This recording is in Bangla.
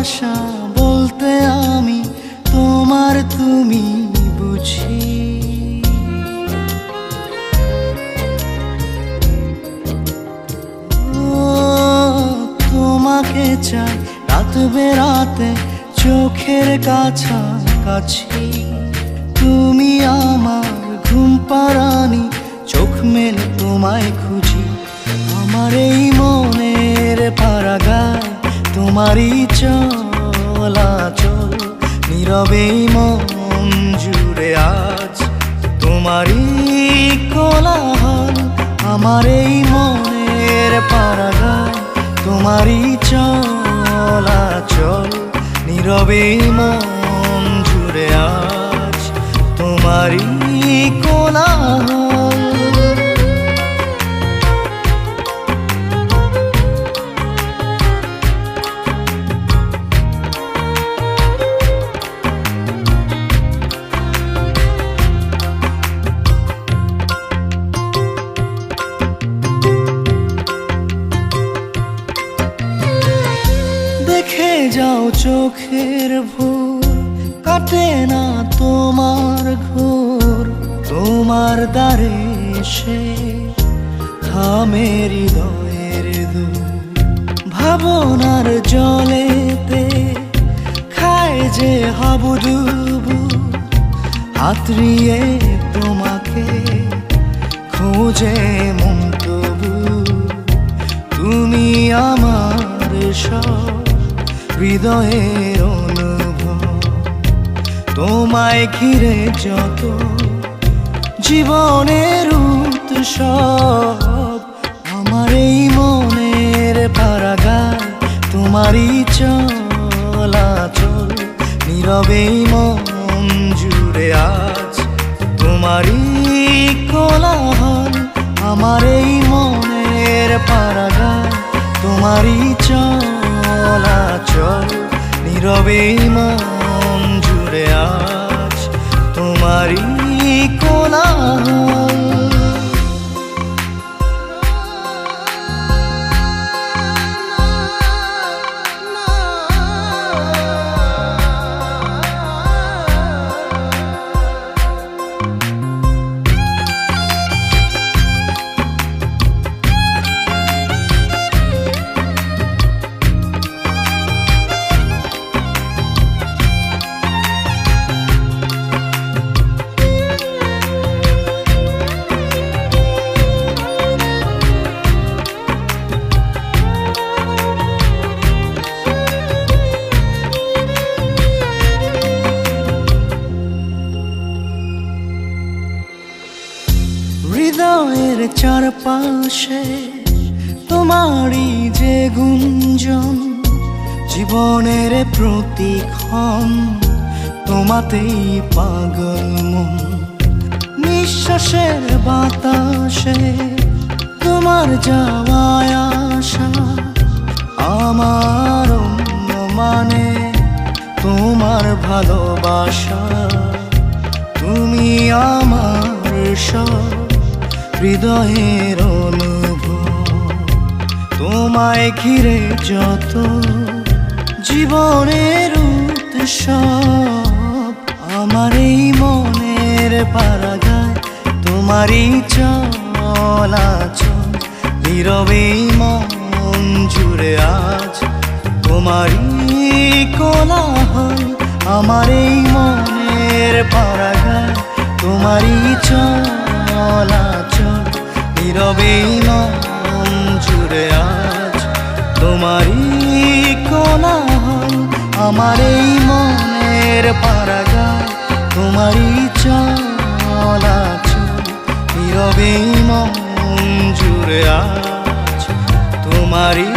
ভাষা বলতে আমি তোমার তুমি বুঝি। তোমাকে চাই রাত বেরাতে চোখের কাছাকাছি। তুমি আমার ঘুম পাড়ানি, চোখ মেলে তোমায় খুঁজি। আমার এই মনের পারাগায় তোমারই চলাচল, নীরবে মন জুড়ে আজ তোমারই কোলাহল। আমার এই মনের পারাগায় তোমারই চলাচল, নীরবে মন জুড়ে আজ তোমারই কোলাহল। দেখে যাও চোখের ভোর, কাটে না তোমার ঘোর। তোমার দ্বারে এসে থামে হৃদয়ের দূর। ভাবনার জলেতে খায় যে হাবুডুবু, হাতড়িয়ে তোমাকে খোঁজে মন তবু। তুমি আমার সব হৃদয়ের অনুভব, তোমায় ঘিরে যত জীবনের উৎসব। আমার এই মনের পারাগায় তোমারই চলাচল, নীরবে মন জুড়ে আজ তোমারই কোলাহল। আমার এই মনের পারাগায় তোমারই চলাচল, নীরবে মন জুড়ে আজ তোমারই কোলাহল। হৃদয়ের চারপাশে তোমারই যে গুঞ্জন, জীবনের প্রতিক্ষণ তোমাতেই পাগল মন। নিঃশ্বাসের বাতাসে তোমার যাওয়ায় আসা, আমার মানে তোমার ভালোবাসা। তুমি আমার সব হৃদয়ের অনুভব, তোমায় ঘিরে যত জীবনের উৎসব। আমার এই মনের পারাগায় তোমারই চলাচল, নীরবে মন জুড়ে আজ তোমারই কোলাহল। আমার এই মনের পারাগায় তোমারই চলাচল, নীরবে মন জুড়ে আজ তোমারই কোলাহল। আমার এই মনের পারাগায় তোমারই চলাচল, নীরবে মন জুড়ে আজ তোমারই